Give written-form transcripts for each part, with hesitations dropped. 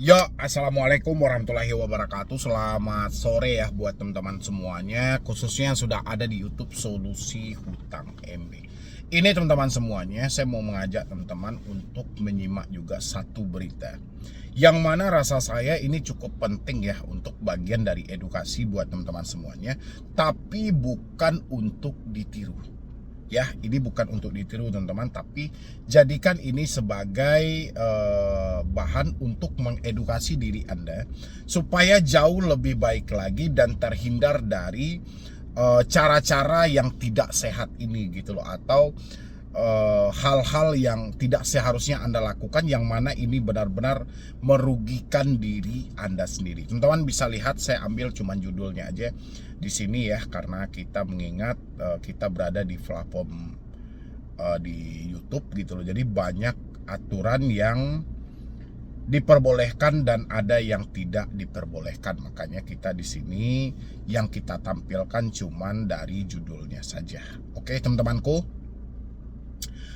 Ya, assalamualaikum warahmatullahi wabarakatuh. Selamat sore ya buat teman-teman semuanya, khususnya yang sudah ada di YouTube Solusi Hutang MB. Ini teman-teman semuanya, saya mau mengajak teman-teman untuk menyimak juga satu berita, yang mana rasa saya ini cukup penting ya untuk bagian dari edukasi buat teman-teman semuanya, tapi bukan untuk ditiru. Ya, ini bukan untuk ditiru teman-teman, tapi jadikan ini sebagai bahan untuk mengedukasi diri Anda supaya jauh lebih baik lagi dan terhindar dari cara-cara yang tidak sehat ini gitu loh, atau hal-hal yang tidak seharusnya Anda lakukan, yang mana ini benar-benar merugikan diri Anda sendiri. Teman-teman bisa lihat, saya ambil cuman judulnya aja di sini ya, karena kita mengingat kita berada di platform di YouTube gitu loh. Jadi banyak aturan yang diperbolehkan dan ada yang tidak diperbolehkan. Makanya kita di sini yang kita tampilkan cuman dari judulnya saja. Oke, teman-temanku.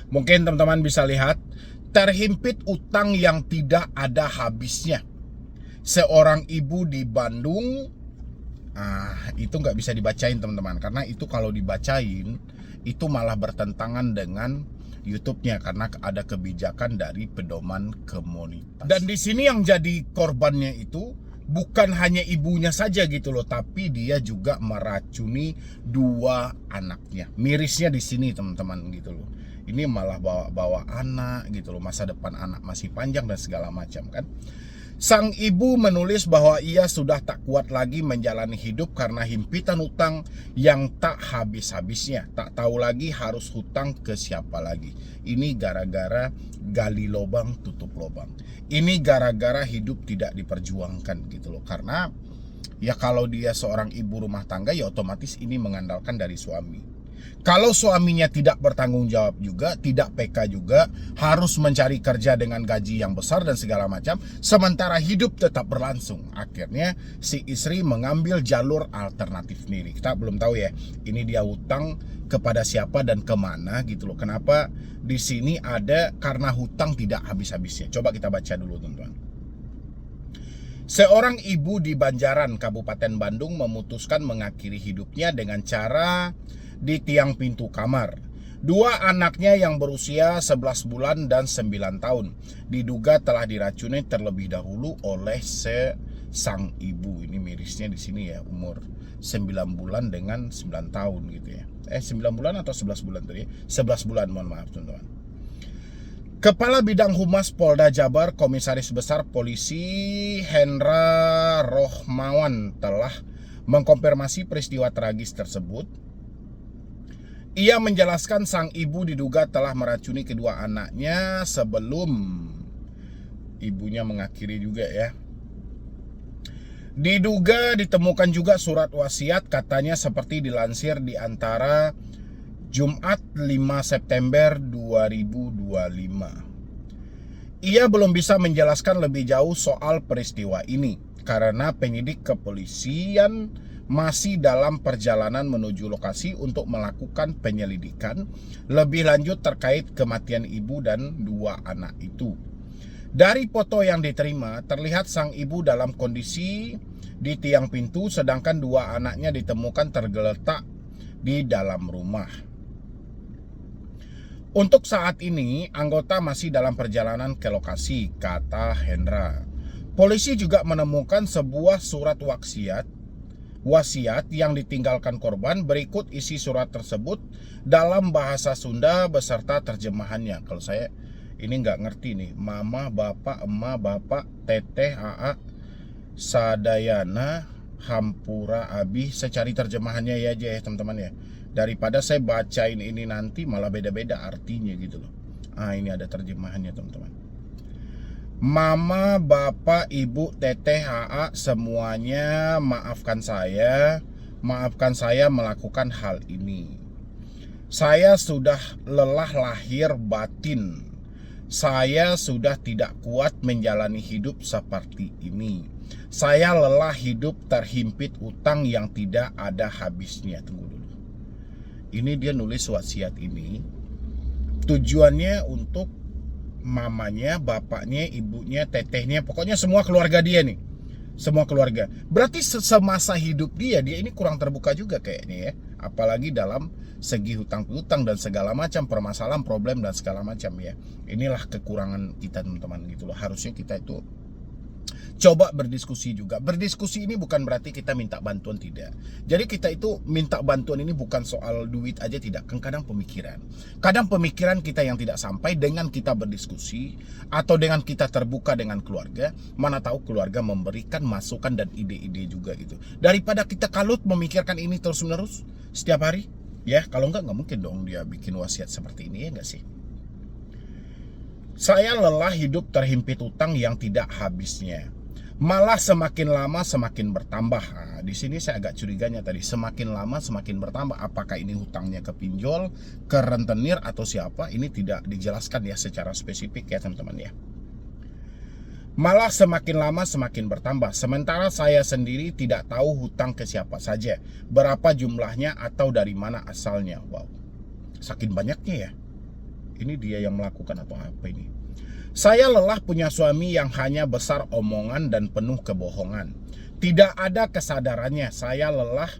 Mungkin teman-teman bisa lihat, terhimpit utang yang tidak ada habisnya. Seorang ibu di Bandung, itu nggak bisa dibacain teman-teman, karena itu kalau dibacain itu malah bertentangan dengan YouTube-nya, karena ada kebijakan dari pedoman komunitas. Dan di sini yang jadi korbannya itu bukan hanya ibunya saja gitu loh, tapi dia juga meracuni dua anaknya. Mirisnya di sini teman-teman gitu loh. Ini malah bawa anak gitu loh, masa depan anak masih panjang dan segala macam kan. Sang ibu menulis bahwa ia sudah tak kuat lagi menjalani hidup karena himpitan hutang yang tak habis-habisnya. Tak tahu lagi harus hutang ke siapa lagi. Ini gara-gara gali lubang tutup lubang. Ini gara-gara hidup tidak diperjuangkan gitu loh. Karena ya kalau dia seorang ibu rumah tangga, ya otomatis ini mengandalkan dari suami. Kalau suaminya tidak bertanggung jawab juga, tidak PK juga, harus mencari kerja dengan gaji yang besar dan segala macam, sementara hidup tetap berlangsung. Akhirnya si istri mengambil jalur alternatif sendiri. Kita belum tahu ya, ini dia hutang kepada siapa dan kemana gitu loh. Kenapa di sini ada karena hutang tidak habis-habisnya. Coba kita baca dulu teman-teman. Seorang ibu di Banjaran, Kabupaten Bandung memutuskan mengakhiri hidupnya dengan cara di tiang pintu kamar. Dua anaknya yang berusia 11 bulan dan 9 tahun diduga telah diracuni terlebih dahulu oleh sang ibu. Ini mirisnya di sini ya, umur 9 bulan dengan 9 tahun gitu ya. 9 bulan atau 11 bulan tadi? 11 bulan, mohon maaf teman-teman. Kepala Bidang Humas Polda Jabar, Komisaris Besar Polisi Hendra Rohmawan telah mengkonfirmasi peristiwa tragis tersebut. Ia menjelaskan sang ibu diduga telah meracuni kedua anaknya sebelum ibunya mengakhiri juga ya. Diduga ditemukan juga surat wasiat, katanya seperti dilansir di antara Jumat 5 September 2025. Ia belum bisa menjelaskan lebih jauh soal peristiwa ini karena penyidik kepolisian masih dalam perjalanan menuju lokasi untuk melakukan penyelidikan lebih lanjut terkait kematian ibu dan dua anak itu. Dari foto yang diterima, terlihat sang ibu dalam kondisi di tiang pintu, sedangkan dua anaknya ditemukan tergeletak di dalam rumah. Untuk saat ini, anggota masih dalam perjalanan ke lokasi, kata Hendra. Polisi juga menemukan sebuah surat wasiat yang ditinggalkan korban. Berikut isi surat tersebut dalam bahasa Sunda beserta terjemahannya. Kalau saya ini nggak ngerti nih, mama, bapak, emak, bapak, teteh, aa, sadayana, hampura, abi. Saya cari terjemahannya ya aja ya teman-teman ya, daripada saya bacain ini nanti malah beda-beda artinya gitu loh. Ini ada terjemahannya teman-teman. Mama, bapak, ibu, teteh, aa, semuanya maafkan saya melakukan hal ini. Saya sudah lelah lahir batin. Saya sudah tidak kuat menjalani hidup seperti ini. Saya lelah hidup terhimpit utang yang tidak ada habisnya. Tunggu dulu. Ini dia nulis wasiat ini tujuannya untuk mamanya, bapaknya, ibunya, tetehnya, pokoknya semua keluarga dia nih. Semua keluarga. Berarti semasa hidup dia ini kurang terbuka juga kayaknya ya. Apalagi dalam segi hutang piutang dan segala macam permasalahan, problem dan segala macam ya. Inilah kekurangan kita teman-teman gitu loh. Harusnya kita itu coba berdiskusi juga. Berdiskusi ini bukan berarti kita minta bantuan, tidak. Jadi kita itu minta bantuan ini bukan soal duit aja, tidak. Kadang pemikiran. Kadang pemikiran kita yang tidak sampai dengan kita berdiskusi atau dengan kita terbuka dengan keluarga. Mana tahu keluarga memberikan masukan dan ide-ide juga gitu. Daripada kita kalut memikirkan ini terus-menerus setiap hari. Ya, kalau nggak mungkin dong dia bikin wasiat seperti ini, ya nggak sih? Saya lelah hidup terhimpit utang yang tidak habisnya. Malah semakin lama semakin bertambah. Nah, di sini saya agak curiganya tadi, semakin lama semakin bertambah. Apakah ini hutangnya ke pinjol, ke rentenir atau siapa? Ini tidak dijelaskan ya secara spesifik ya teman-teman ya. Malah semakin lama semakin bertambah. Sementara saya sendiri tidak tahu hutang ke siapa saja, berapa jumlahnya atau dari mana asalnya. Wow, saking banyaknya ya. Ini dia yang melakukan atau apa ini? Saya lelah punya suami yang hanya besar omongan dan penuh kebohongan. Tidak ada kesadarannya. Saya lelah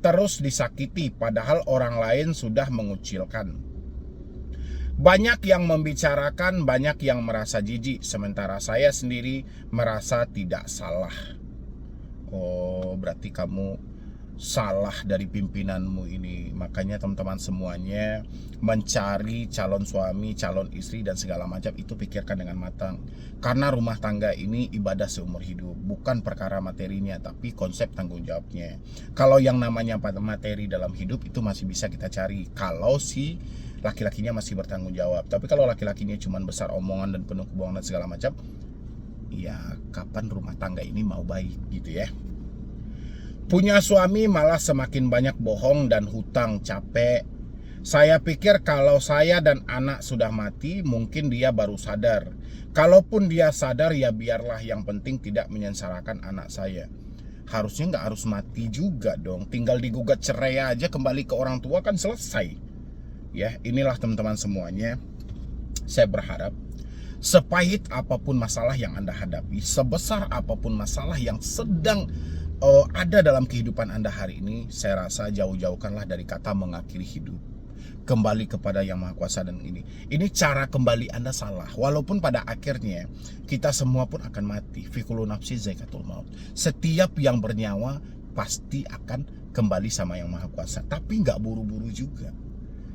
terus disakiti padahal orang lain sudah mengucilkan. Banyak yang membicarakan, banyak yang merasa jijik, sementara saya sendiri merasa tidak salah. Oh, berarti kamu salah dari pimpinanmu ini. Makanya teman-teman semuanya mencari calon suami, calon istri dan segala macam itu pikirkan dengan matang. Karena rumah tangga ini ibadah seumur hidup, bukan perkara materinya tapi konsep tanggung jawabnya. Kalau yang namanya materi dalam hidup itu masih bisa kita cari kalau si laki-lakinya masih bertanggung jawab. Tapi kalau laki-lakinya cuma besar omongan dan penuh kebohongan dan segala macam, ya kapan rumah tangga ini mau baik gitu ya. Punya suami malah semakin banyak bohong dan hutang, capek. Saya pikir kalau saya dan anak sudah mati, mungkin dia baru sadar. Kalaupun dia sadar, ya biarlah, yang penting tidak menyengsarakan anak saya. Harusnya nggak harus mati juga dong. Tinggal digugat cerai aja, kembali ke orang tua kan selesai. Ya, inilah teman-teman semuanya. Saya berharap sepahit apapun masalah yang Anda hadapi, sebesar apapun masalah yang sedang ada dalam kehidupan Anda hari ini, saya rasa jauh-jauhkanlah dari kata mengakhiri hidup. Kembali kepada Yang Maha Kuasa dan ini cara kembali Anda salah. Walaupun pada akhirnya kita semua pun akan mati. Fi kulli nafsin zaikatul maut. Setiap yang bernyawa pasti akan kembali sama Yang Maha Kuasa. Tapi nggak buru-buru juga.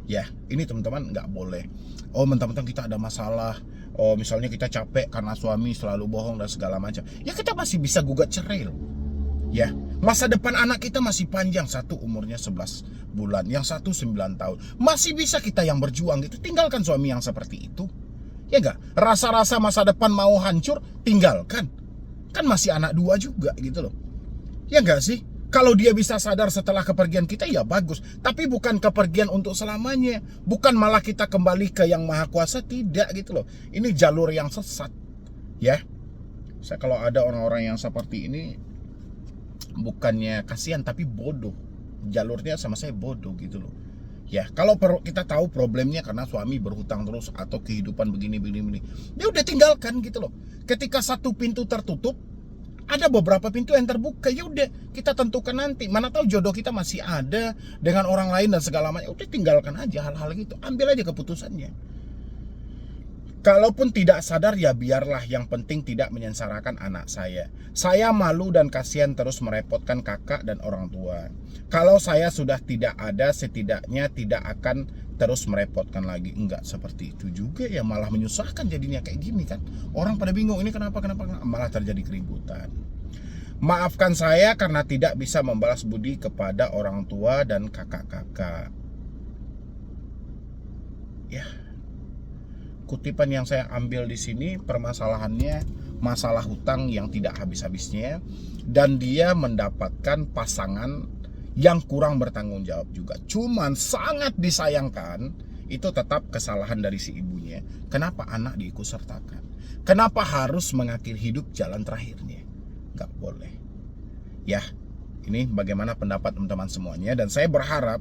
Ya, ini teman-teman nggak boleh. Oh, mentang-mentang kita ada masalah. Oh, misalnya kita capek karena suami selalu bohong dan segala macam. Ya kita masih bisa gugat cerai loh. Ya, masa depan anak kita masih panjang. Satu umurnya 11 bulan, yang satu 9 tahun. Masih bisa kita yang berjuang gitu. Tinggalkan suami yang seperti itu. Ya enggak? Rasa-rasa masa depan mau hancur, tinggalkan. Kan masih anak 2 juga gitu loh. Ya enggak sih? Kalau dia bisa sadar setelah kepergian kita, ya bagus. Tapi bukan kepergian untuk selamanya. Bukan malah kita kembali ke Yang Maha Kuasa, tidak gitu loh. Ini jalur yang sesat. Ya. Saya kalau ada orang-orang yang seperti ini, bukannya kasihan tapi bodoh. Jalurnya sama saya bodoh gitu loh. Ya, kalau kita tahu problemnya karena suami berhutang terus atau kehidupan begini, dia udah tinggalkan gitu loh. Ketika satu pintu tertutup, ada beberapa pintu yang terbuka. Ya udah, kita tentukan nanti. Mana tahu jodoh kita masih ada dengan orang lain dan segala macam. Udah tinggalkan aja hal-hal gitu. Ambil aja keputusannya. Kalaupun tidak sadar, ya biarlah, yang penting tidak menyengsarakan anak saya. Saya malu dan kasihan terus merepotkan kakak dan orang tua. Kalau saya sudah tidak ada, setidaknya tidak akan terus merepotkan lagi. Enggak seperti itu juga ya, malah menyusahkan jadinya kayak gini kan. Orang pada bingung, ini kenapa malah terjadi keributan. Maafkan saya karena tidak bisa membalas budi kepada orang tua dan kakak-kakak. Ya. Kutipan yang saya ambil di sini, permasalahannya masalah hutang yang tidak habis-habisnya, dan dia mendapatkan pasangan yang kurang bertanggung jawab juga. Cuman sangat disayangkan, itu tetap kesalahan dari si ibunya. Kenapa anak diikutsertakan? Kenapa harus mengakhiri hidup jalan terakhirnya? Gak boleh. Ya, ini bagaimana pendapat teman-teman semuanya, dan saya berharap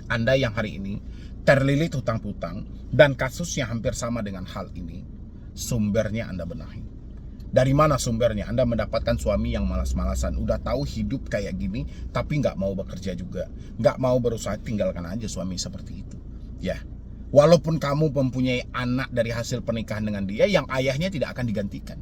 Anda yang hari ini terlilit hutang-hutang, dan kasusnya hampir sama dengan hal ini, sumbernya Anda benahi. Dari mana sumbernya? Anda mendapatkan suami yang malas-malasan, udah tahu hidup kayak gini, tapi nggak mau bekerja juga, nggak mau berusaha, tinggalkan aja suami seperti itu. Ya, walaupun kamu mempunyai anak dari hasil pernikahan dengan dia, yang ayahnya tidak akan digantikan.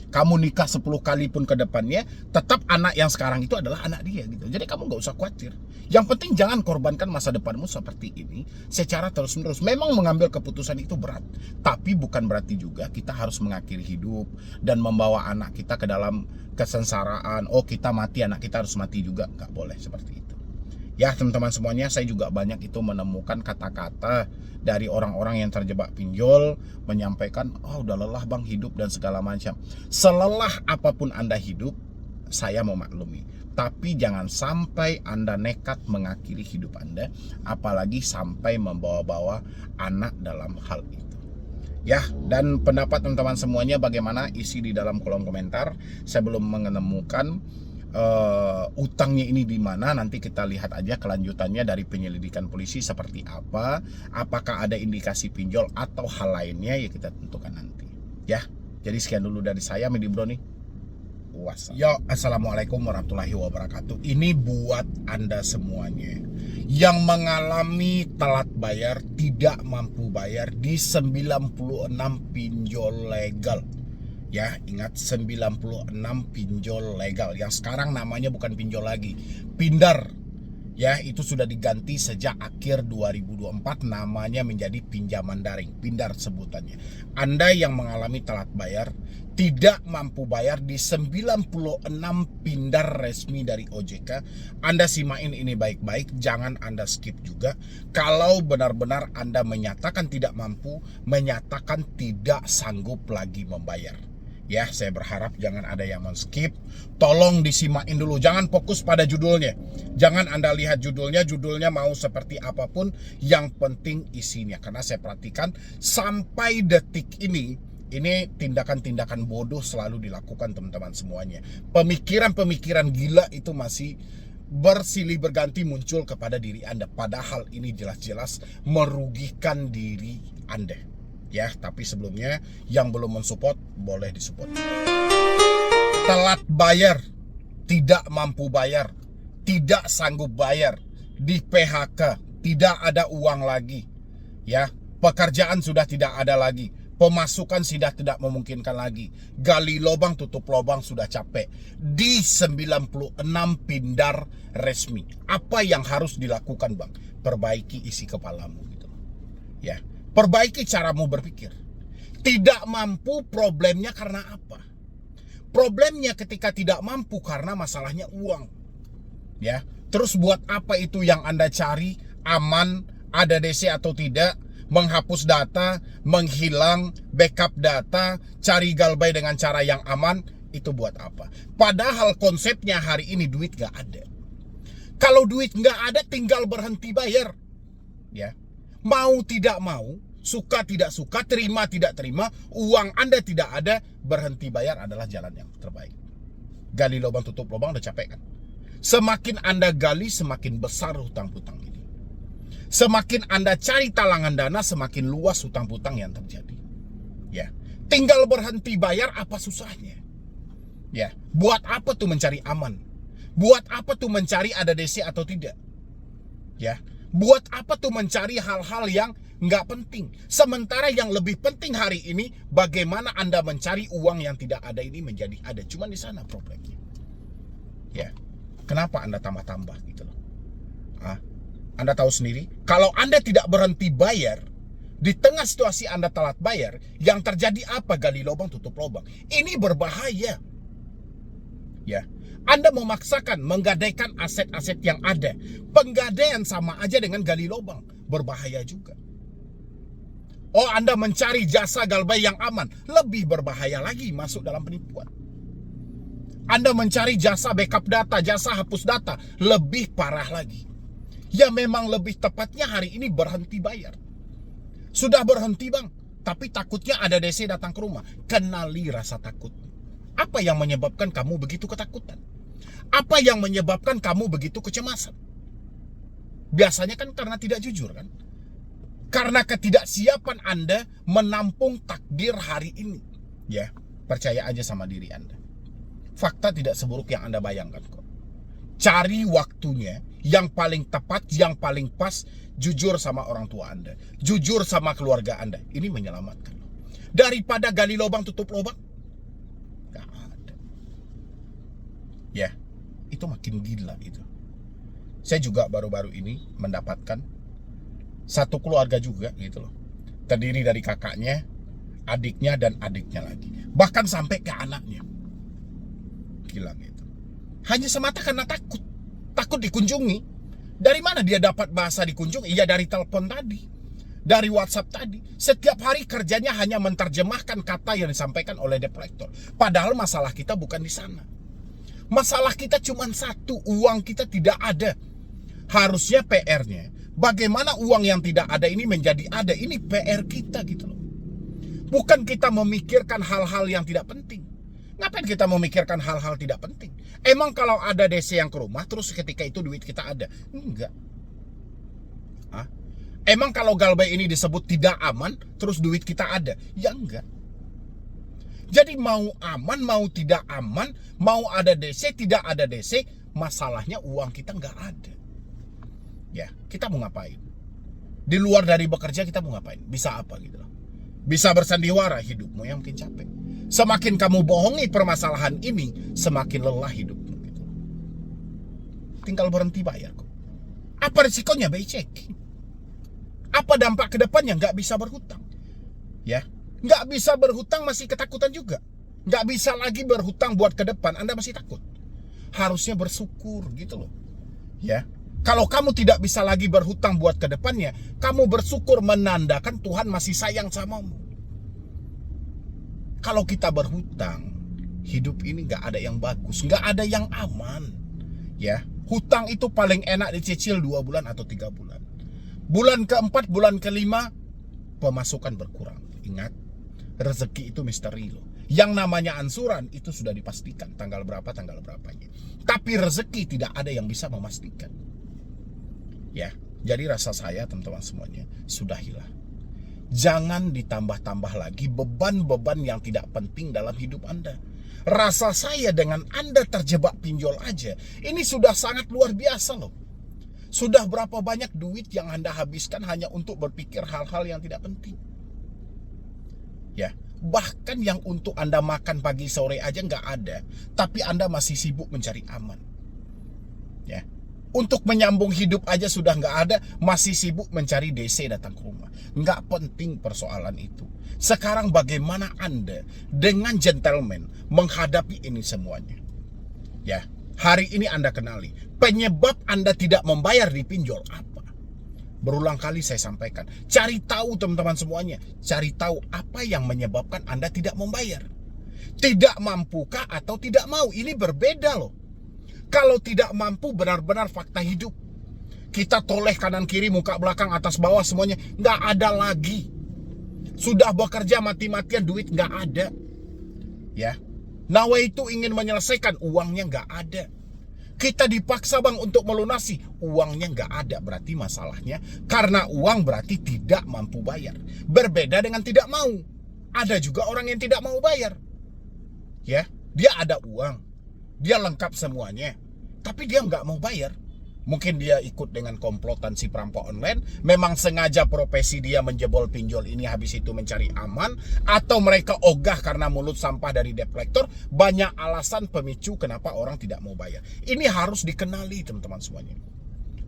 Kamu nikah 10 kali pun ke depannya, tetap anak yang sekarang itu adalah anak dia gitu. Jadi kamu nggak usah khawatir. Yang penting jangan korbankan masa depanmu seperti ini secara terus-menerus. Memang mengambil keputusan itu berat, tapi bukan berarti juga kita harus mengakhiri hidup dan membawa anak kita ke dalam kesengsaraan. Oh, kita mati, anak kita harus mati juga. Nggak boleh seperti itu. Ya teman-teman semuanya, saya juga banyak itu menemukan kata-kata dari orang-orang yang terjebak pinjol, menyampaikan, oh udah lelah bang hidup dan segala macam. Selelah apapun Anda hidup, saya memaklumi. Tapi jangan sampai Anda nekat mengakhiri hidup Anda, apalagi sampai membawa-bawa anak dalam hal itu. Ya, dan pendapat teman-teman semuanya bagaimana, isi di dalam kolom komentar. Saya belum menemukan utangnya ini di mana. Nanti kita lihat aja kelanjutannya dari penyelidikan polisi seperti apa, apakah ada indikasi pinjol atau hal lainnya, ya kita tentukan nanti ya. Jadi sekian dulu dari saya, Medi Bro nih. Yo, assalamualaikum warahmatullahi wabarakatuh. Ini buat Anda semuanya yang mengalami telat bayar, tidak mampu bayar di 96 pinjol legal. Ya, ingat 96 pinjol legal yang sekarang namanya bukan pinjol lagi, Pindar. Ya, itu sudah diganti sejak akhir 2024, namanya menjadi pinjaman daring, Pindar sebutannya. Anda yang mengalami telat bayar, tidak mampu bayar di 96 Pindar resmi dari OJK, Anda simain ini baik-baik, jangan Anda skip juga. Kalau benar-benar Anda menyatakan tidak mampu, menyatakan tidak sanggup lagi membayar. Ya, saya berharap jangan ada yang men-skip. Tolong disimain dulu, jangan fokus pada judulnya. Jangan Anda lihat judulnya mau seperti apapun, yang penting isinya. Karena saya perhatikan sampai detik ini tindakan-tindakan bodoh selalu dilakukan teman-teman semuanya. Pemikiran-pemikiran gila itu masih bersilih berganti muncul kepada diri Anda. Padahal ini jelas-jelas merugikan diri Anda. Ya, tapi sebelumnya yang belum mensupport boleh disupport. Telat bayar, tidak mampu bayar, tidak sanggup bayar, di PHK, tidak ada uang lagi. Ya, pekerjaan sudah tidak ada lagi, pemasukan sudah tidak memungkinkan lagi. Gali lubang tutup lubang sudah capek. Di 96 Pindar resmi. Apa yang harus dilakukan, Bang? Perbaiki isi kepalamu gitu. Ya. Perbaiki caramu berpikir. Tidak mampu problemnya karena apa? Problemnya ketika tidak mampu karena masalahnya uang. Ya, terus buat apa itu yang Anda cari? Aman, ada DC atau tidak? Menghapus data, menghilang, backup data, cari galbay dengan cara yang aman, itu buat apa? Padahal konsepnya hari ini duit gak ada. Kalau duit gak ada, tinggal berhenti bayar. Ya, mau tidak mau, suka tidak suka, terima tidak terima, uang Anda tidak ada, berhenti bayar adalah jalan yang terbaik. Gali lubang tutup lubang, udah capek kan? Semakin Anda gali, semakin besar hutang-hutang ini. Semakin Anda cari talangan dana, semakin luas hutang-hutang yang terjadi. Ya, tinggal berhenti bayar, apa susahnya? Ya, buat apa tuh mencari aman? Buat apa tuh mencari ada DC atau tidak? Ya, buat apa tuh mencari hal-hal yang nggak penting? Sementara yang lebih penting hari ini, bagaimana Anda mencari uang yang tidak ada ini menjadi ada. Cuman di sana problemnya. Ya, kenapa Anda tambah-tambah gitu loh? Anda tahu sendiri, kalau Anda tidak berhenti bayar, di tengah situasi Anda telat bayar, yang terjadi apa? Gali lubang tutup lubang. Ini berbahaya. Ya, Anda memaksakan menggadaikan aset-aset yang ada. Penggadaian sama aja dengan gali lubang, berbahaya juga. Oh, Anda mencari jasa galbay yang aman, lebih berbahaya lagi, masuk dalam penipuan. Anda mencari jasa backup data, jasa hapus data, lebih parah lagi. Ya memang lebih tepatnya hari ini berhenti bayar. Sudah berhenti bang, tapi takutnya ada DC datang ke rumah. Kenali rasa takut. Apa yang menyebabkan kamu begitu ketakutan? Apa yang menyebabkan kamu begitu kecemasan? Biasanya kan karena tidak jujur kan? Karena ketidaksiapan Anda menampung takdir hari ini. Ya, percaya aja sama diri Anda. Fakta tidak seburuk yang Anda bayangkan kok. Cari waktunya yang paling tepat, yang paling pas, jujur sama orang tua Anda, jujur sama keluarga Anda. Ini menyelamatkan. Daripada gali lubang tutup lubang, gak ada. Ya, itu makin gila itu. Saya juga baru-baru ini mendapatkan satu keluarga juga gitu loh. Terdiri dari kakaknya, adiknya, dan adiknya lagi. Bahkan sampai ke anaknya. Gila gitu. Hanya semata karena takut. Takut dikunjungi. Dari mana dia dapat bahasa dikunjungi? Ya dari telepon tadi. Dari WhatsApp tadi. Setiap hari kerjanya hanya menerjemahkan kata yang disampaikan oleh debt collector. Padahal masalah kita bukan di sana. Masalah kita cuma satu, uang kita tidak ada. Harusnya PR-nya, bagaimana uang yang tidak ada ini menjadi ada. Ini PR kita gitu loh. Bukan kita memikirkan hal-hal yang tidak penting. Ngapain kita memikirkan hal-hal tidak penting? Emang kalau ada DC yang ke rumah, terus ketika itu duit kita ada? Enggak. Hah? Emang kalau Galbay ini disebut tidak aman, terus duit kita ada? Ya enggak. Jadi mau aman, mau tidak aman, mau ada DC, tidak ada DC, masalahnya uang kita nggak ada. Ya, kita mau ngapain? Di luar dari bekerja kita mau ngapain? Bisa apa gitu loh? Bisa bersandiwara, hidupmu yang mungkin capek. Semakin kamu bohongi permasalahan ini, semakin lelah hidupmu gitu. Tinggal berhenti bayar kok. Apa risikonya? By checking. Apa dampak ke depannya? Nggak bisa berhutang. Ya, nggak bisa berhutang masih ketakutan juga. Nggak bisa lagi berhutang buat ke depan, Anda masih takut. Harusnya bersyukur gitu loh. Ya, kalau kamu tidak bisa lagi berhutang buat ke depannya, kamu bersyukur menandakan Tuhan masih sayang samamu. Kalau kita berhutang, hidup ini nggak ada yang bagus, nggak ada yang aman. Ya, hutang itu paling enak dicicil 2 bulan atau 3 bulan. Bulan keempat, bulan kelima, pemasukan berkurang. Ingat, rezeki itu misteri loh. Yang namanya ansuran itu sudah dipastikan tanggal berapanya. Tapi rezeki tidak ada yang bisa memastikan. Ya, jadi rasa saya teman-teman semuanya sudahilah. Jangan ditambah-tambah lagi beban-beban yang tidak penting dalam hidup Anda. Rasa saya dengan Anda terjebak pinjol aja, ini sudah sangat luar biasa loh. Sudah berapa banyak duit yang Anda habiskan hanya untuk berpikir hal-hal yang tidak penting. Ya, bahkan yang untuk Anda makan pagi sore aja nggak ada, tapi Anda masih sibuk mencari aman. Ya, untuk menyambung hidup aja sudah nggak ada, masih sibuk mencari DC datang ke rumah. Nggak penting persoalan itu. Sekarang bagaimana Anda dengan gentleman menghadapi ini semuanya? Ya, hari ini Anda kenali penyebab Anda tidak membayar di pinjol apa? Berulang kali saya sampaikan, cari tahu teman-teman semuanya, cari tahu apa yang menyebabkan Anda tidak membayar. Tidak mampukah atau tidak mau? Ini berbeda loh. Kalau tidak mampu benar-benar fakta hidup. Kita toleh kanan kiri, muka belakang, atas bawah semuanya. Nggak ada lagi. Sudah bekerja mati-matian, duit nggak ada. Ya, Nawa itu ingin menyelesaikan, uangnya nggak ada. Kita dipaksa bang untuk melunasi, uangnya nggak ada. Berarti masalahnya karena uang berarti tidak mampu bayar. Berbeda dengan tidak mau. Ada juga orang yang tidak mau bayar. Ya, dia ada uang, dia lengkap semuanya, tapi dia nggak mau bayar. Mungkin dia ikut dengan komplotan si perampok online, memang sengaja profesi dia menjebol pinjol ini habis itu mencari aman, atau mereka ogah karena mulut sampah dari debt collector. Banyak alasan pemicu kenapa orang tidak mau bayar. Ini harus dikenali teman-teman semuanya.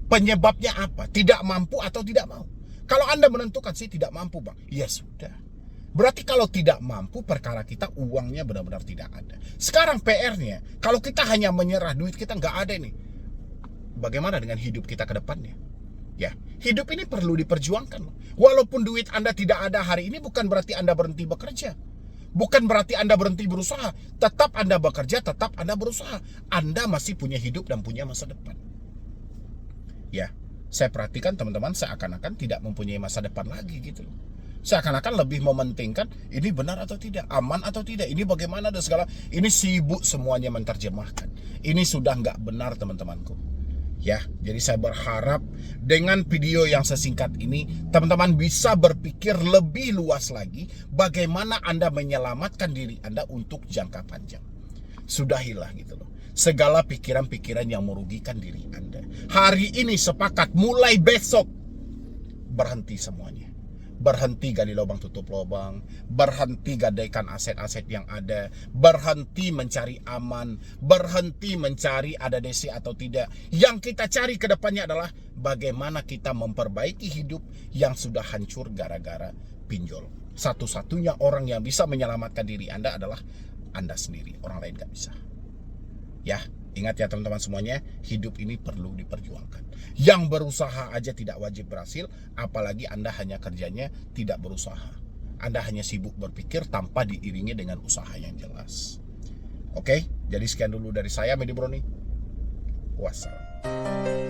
Penyebabnya apa? Tidak mampu atau tidak mau? Kalau Anda menentukan sih tidak mampu bang, ya sudah. Berarti kalau tidak mampu, perkara kita uangnya benar-benar tidak ada. Sekarang PR-nya, kalau kita hanya menyerah, duit kita nggak ada nih. Bagaimana dengan hidup kita ke depannya? Ya, hidup ini perlu diperjuangkan. Walaupun duit Anda tidak ada hari ini, bukan berarti Anda berhenti bekerja. Bukan berarti Anda berhenti berusaha. Tetap Anda bekerja, tetap Anda berusaha. Anda masih punya hidup dan punya masa depan. Ya, saya perhatikan teman-teman seakan-akan tidak mempunyai masa depan lagi gitu loh. Seakan-akan lebih mementingkan ini benar atau tidak, aman atau tidak, ini bagaimana dan segala. Ini sibuk semuanya menerjemahkan. Ini sudah nggak benar teman-temanku. Ya, jadi saya berharap dengan video yang sesingkat ini teman-teman bisa berpikir lebih luas lagi bagaimana Anda menyelamatkan diri Anda untuk jangka panjang. Sudahilah gitu loh, segala pikiran-pikiran yang merugikan diri Anda. Hari ini sepakat, mulai besok berhenti semuanya. Berhenti gali lubang tutup lubang, berhenti gadaikan aset-aset yang ada, berhenti mencari aman, berhenti mencari ada DC atau tidak. Yang kita cari ke depannya adalah bagaimana kita memperbaiki hidup yang sudah hancur gara-gara pinjol. Satu-satunya orang yang bisa menyelamatkan diri Anda adalah Anda sendiri, orang lain gak bisa. Ya, ingat ya teman-teman semuanya, hidup ini perlu diperjuangkan. Yang berusaha aja tidak wajib berhasil, apalagi Anda hanya kerjanya tidak berusaha. Anda hanya sibuk berpikir tanpa diiringi dengan usaha yang jelas. Oke, jadi sekian dulu dari saya, Medi Broni. Wassalam.